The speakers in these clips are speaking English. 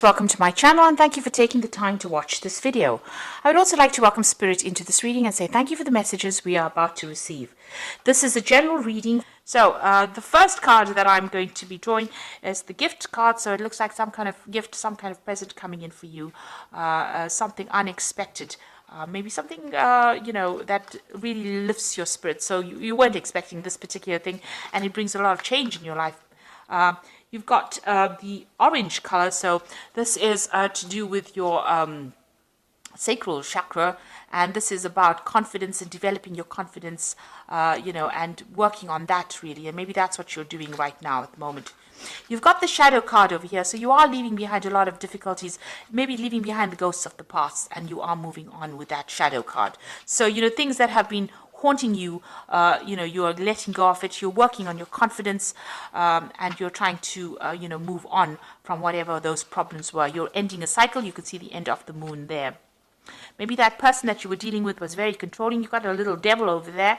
Welcome to my channel and thank you for taking the time to watch this video. I would also like to welcome Spirit into this reading and say thank you for the messages we are about to receive. This is a general reading. So the first card that I'm going to be drawing is the gift card. So it looks like some kind of gift, some kind of present coming in for you, something unexpected. Maybe something, that really lifts your spirit. So you weren't expecting this particular thing and it brings a lot of change in your life. You've got the orange color, so this is to do with your sacral chakra, and this is about confidence and developing your confidence, and working on that really, and maybe that's what you're doing right now at the moment. You've got the shadow card over here, so you are leaving behind a lot of difficulties, maybe leaving behind the ghosts of the past, and you are moving on with that shadow card. So, things that have been haunting you, you are letting go of it, you're working on your confidence, and you're trying to, move on from whatever those problems were. You're ending a cycle. You can see the end of the moon there. Maybe that person that you were dealing with was very controlling. You got a little devil over there.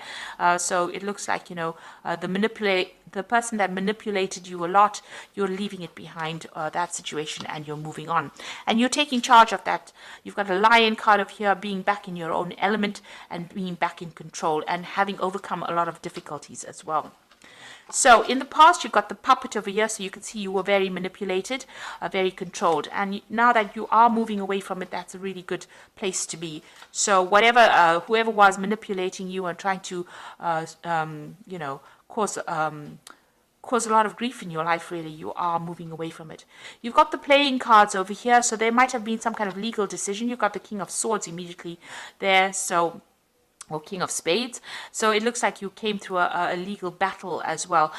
So it looks like, the person that manipulated you a lot, you're leaving it behind, that situation, and you're moving on. And you're taking charge of that. You've got a lion card of here, being back in your own element and being back in control and having overcome a lot of difficulties as well. So in the past, you've got the puppet over here, so you can see you were very manipulated, very controlled. And now that you are moving away from it, that's a really good place to be. So whoever was manipulating you and trying to, cause a lot of grief in your life, really, you are moving away from it. You've got the playing cards over here, so there might have been some kind of legal decision. You've got the King of Swords immediately there, or King of Spades. So it looks like you came through a legal battle as well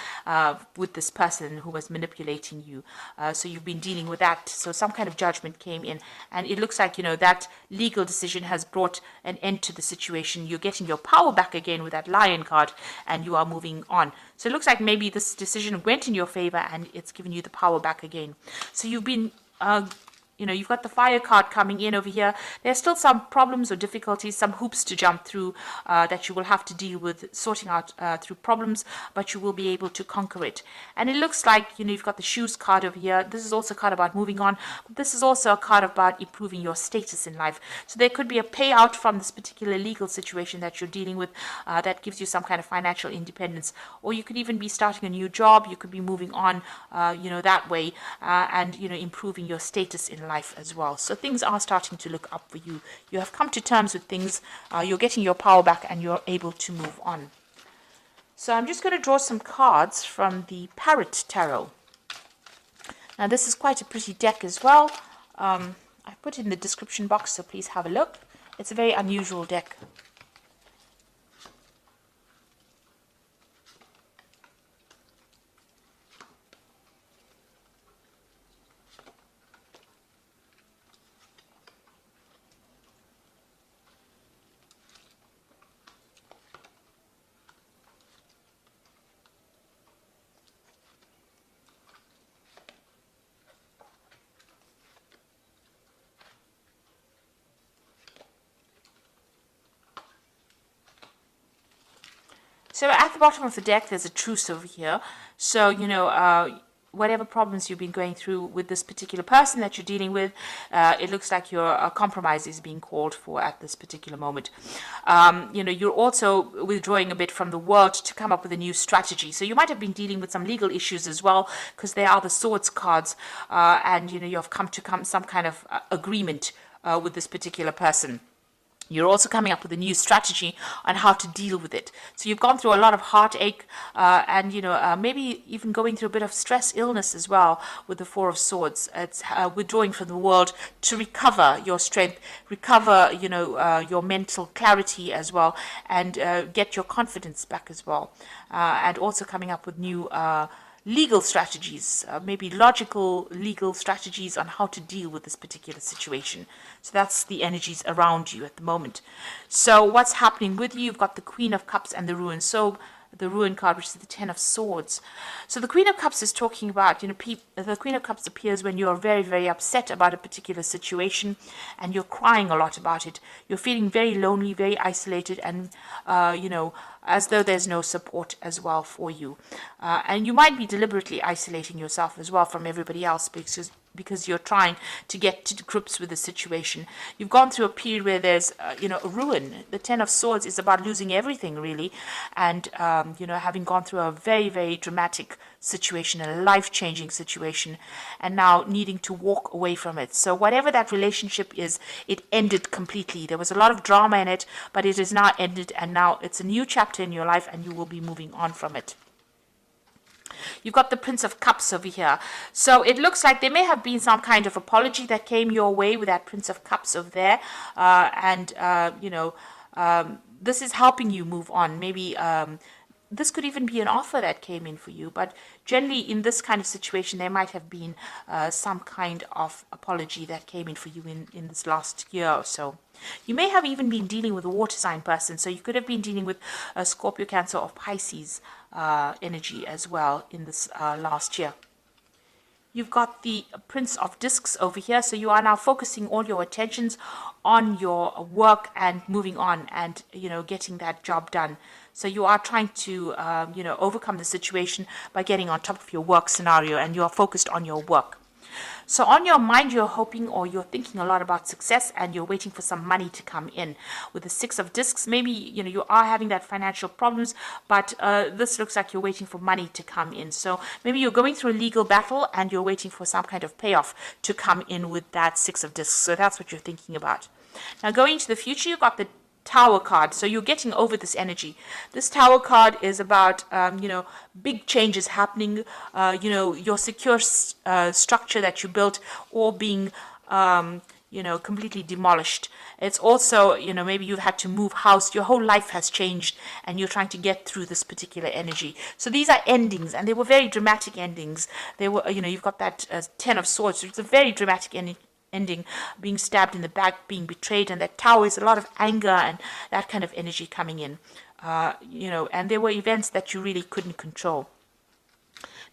with this person who was manipulating you. So you've been dealing with that. So some kind of judgment came in. And it looks like, that legal decision has brought an end to the situation. You're getting your power back again with that lion card and you are moving on. So it looks like maybe this decision went in your favor and it's given you the power back again. So you've been you've got the fire card coming in over here. There's still some problems or difficulties, some hoops to jump through that you will have to deal with, sorting out through problems, but you will be able to conquer it. And it looks like, you've got the shoes card over here. This is also a card about moving on. But this is also a card about improving your status in life. So there could be a payout from this particular legal situation that you're dealing with that gives you some kind of financial independence. Or you could even be starting a new job. You could be moving on, that way, and, improving your status in life as well. So things are starting to look up for you. You have come to terms with things. You're getting your power back and you're able to move on. So I'm just going to draw some cards from the Parrot Tarot. Now this is quite a pretty deck as well. I put it in the description box, so please have a look. It's a very unusual deck. So at the bottom of the deck, there's a truce over here. So, whatever problems you've been going through with this particular person that you're dealing with, it looks like your compromise is being called for at this particular moment. You're also withdrawing a bit from the world to come up with a new strategy. So you might have been dealing with some legal issues as well, because they are the swords cards, and you've come to some kind of agreement with this particular person. You're also coming up with a new strategy on how to deal with it. So you've gone through a lot of heartache and, maybe even going through a bit of stress, illness as well with the Four of Swords. It's withdrawing from the world to recover your strength, recover, your mental clarity as well, and get your confidence back as well. And also coming up with new legal strategies, maybe logical legal strategies on how to deal with this particular situation. So that's the energies around you at the moment. So what's happening with you? You've got the Queen of Cups and the Ruin. So the Ruin card, which is the Ten of Swords. So the Queen of Cups is talking about, the Queen of Cups appears when you're very, very upset about a particular situation and you're crying a lot about it. You're feeling very lonely, very isolated, and, as though there's no support as well for you. And you might be deliberately isolating yourself as well from everybody else because you're trying to get to grips with the situation. You've gone through a period where there's, a ruin. The Ten of Swords is about losing everything, really, and, having gone through a very, very dramatic situation, a life-changing situation, and now needing to walk away from it. So whatever that relationship is, it ended completely. There was a lot of drama in it, but it is now ended, and now it's a new chapter in your life, and you will be moving on from it. You've got the Prince of Cups over here. So it looks like there may have been some kind of apology that came your way with that Prince of Cups over there. This is helping you move on. Maybe this could even be an offer that came in for you. But generally, in this kind of situation, there might have been some kind of apology that came in for you in this last year or so. You may have even been dealing with a water sign person. So you could have been dealing with a Scorpio, Cancer, or Pisces energy as well in this last year. You've got the Prince of Discs over here. So you are now focusing all your attentions on your work and moving on and, getting that job done. So you are trying to, overcome the situation by getting on top of your work scenario, and you are focused on your work. So on your mind, you're hoping or you're thinking a lot about success, and you're waiting for some money to come in. With the Six of Discs, maybe, you are having that financial problems, but this looks like you're waiting for money to come in. So maybe you're going through a legal battle and you're waiting for some kind of payoff to come in with that Six of Discs. So that's what you're thinking about. Now going into the future, you've got the Tower card. So you're getting over this energy. This Tower card is about, big changes happening, your secure structure that you built all being, completely demolished. It's also, maybe you've had to move house. Your whole life has changed and you're trying to get through this particular energy. So these are endings, and they were very dramatic endings. They were, you've got that Ten of Swords. It's a very dramatic ending, being stabbed in the back, being betrayed, and that Tower is a lot of anger and that kind of energy coming in, and there were events that you really couldn't control.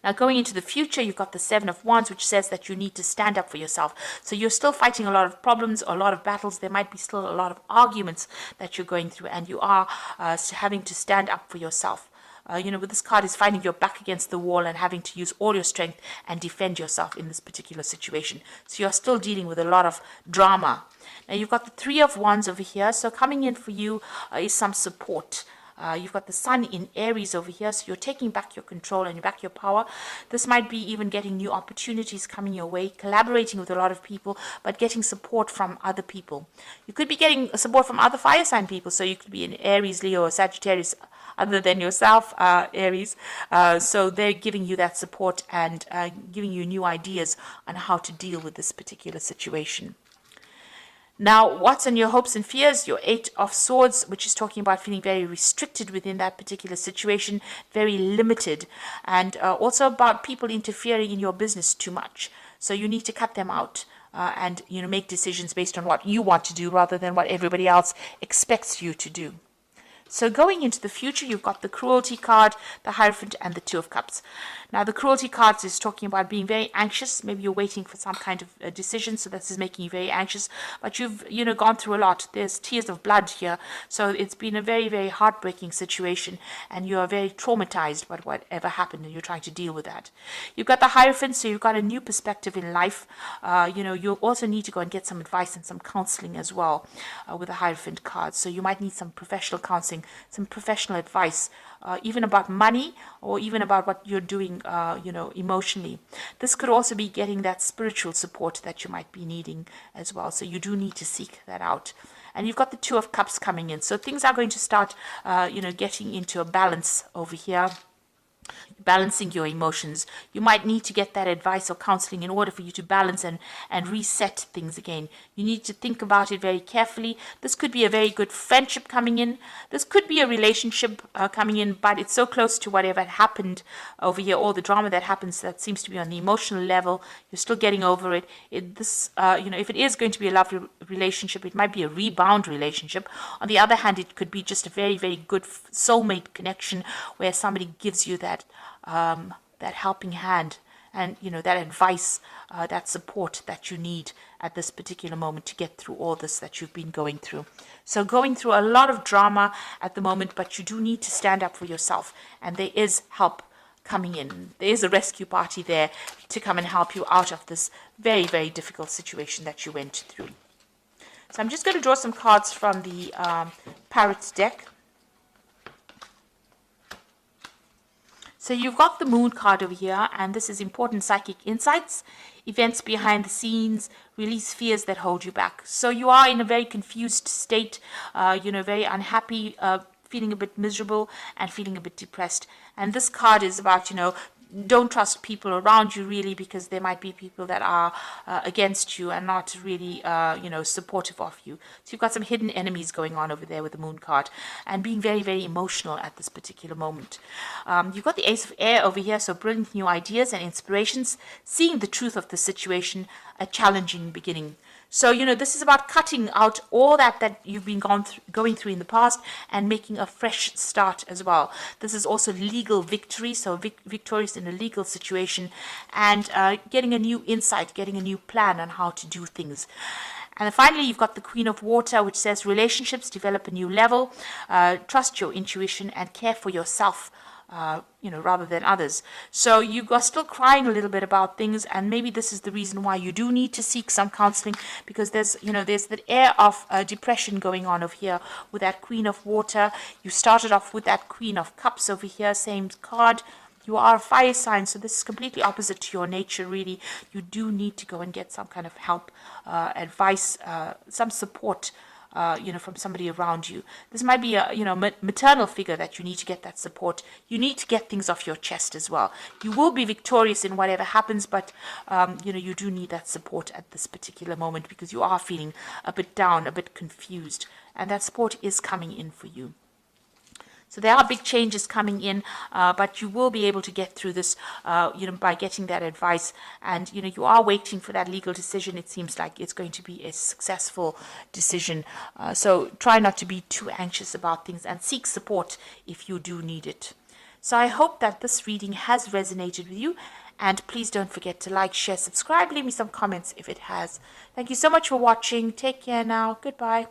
Now going into the future, you've got the Seven of Wands, which says that you need to stand up for yourself. So you're still fighting a lot of problems, a lot of battles. There might be still a lot of arguments that you're going through, and you are having to stand up for yourself. With this card is finding your back against the wall and having to use all your strength and defend yourself in this particular situation. So you're still dealing with a lot of drama. Now you've got the Three of Wands over here. So coming in for you is some support. You've got the Sun in Aries over here, so you're taking back your control and back your power. This might be even getting new opportunities coming your way, collaborating with a lot of people, but getting support from other people. You could be getting support from other fire sign people, so you could be in Aries, Leo, or Sagittarius, other than yourself, Aries. So they're giving you that support and giving you new ideas on how to deal with this particular situation. Now, what's on your hopes and fears? Your Eight of Swords, which is talking about feeling very restricted within that particular situation, very limited, and also about people interfering in your business too much. So you need to cut them out and make decisions based on what you want to do rather than what everybody else expects you to do. So going into the future, you've got the Cruelty card, the Hierophant, and the Two of Cups. Now, the Cruelty card is talking about being very anxious. Maybe you're waiting for some kind of decision, so this is making you very anxious. But you've, gone through a lot. There's tears of blood here. So it's been a very, very heartbreaking situation, and you are very traumatized by whatever happened, and you're trying to deal with that. You've got the Hierophant, so you've got a new perspective in life. You also need to go and get some advice and some counseling as well with the Hierophant card. So you might need some professional counseling, some professional advice, even about money or even about what you're doing, emotionally. This could also be getting that spiritual support that you might be needing as well. So you do need to seek that out. And you've got the Two of Cups coming in. So things are going to start, getting into a balance over here. Balancing your emotions. You might need to get that advice or counseling in order for you to balance and reset things again. You need to think about it very carefully. This could be a very good friendship coming in. This could be a relationship coming in, but it's so close to whatever happened over here, all the drama that happens that seems to be on the emotional level. You're still getting over it. If it is going to be a lovely relationship, it might be a rebound relationship. On the other hand, it could be just a very, very good soulmate connection where somebody gives you that helping hand and that advice, that support that you need at this particular moment to get through all this that you've been going through. So going through a lot of drama at the moment, but you do need to stand up for yourself, and there is help coming in. There's a rescue party there to come and help you out of this very, very difficult situation that you went through. So I'm just going to draw some cards from the Parrot's deck. So you've got the Moon card over here, and this is important psychic insights, events behind the scenes, release fears that hold you back. So you are in a very confused state, very unhappy, feeling a bit miserable and feeling a bit depressed. And this card is about, don't trust people around you really, because there might be people that are against you and not really, supportive of you. So you've got some hidden enemies going on over there with the Moon card and being very, very emotional at this particular moment. You've got the Ace of Air over here, so brilliant new ideas and inspirations, seeing the truth of the situation, a challenging beginning. So, this is about cutting out all that you've been going through in the past and making a fresh start as well. This is also legal victory, so victorious in a legal situation, and getting a new insight, getting a new plan on how to do things. And then finally, you've got the Queen of Water, which says relationships develop a new level, trust your intuition and care for yourself, rather than others. So you are still crying a little bit about things, and maybe this is the reason why you do need to seek some counseling, because there's that air of depression going on over here with that Queen of Water. You started off with that Queen of Cups over here, same card. You are a fire sign, so this is completely opposite to your nature, really. You do need to go and get some kind of help, advice, some support, from somebody around you. This might be a, maternal figure that you need to get that support. You need to get things off your chest as well. You will be victorious in whatever happens, but, you do need that support at this particular moment, because you are feeling a bit down, a bit confused, and that support is coming in for you. So there are big changes coming in, but you will be able to get through this, by getting that advice. And, you are waiting for that legal decision. It seems like it's going to be a successful decision. So try not to be too anxious about things and seek support if you do need it. So I hope that this reading has resonated with you. And please don't forget to like, share, subscribe, leave me some comments if it has. Thank you so much for watching. Take care now. Goodbye.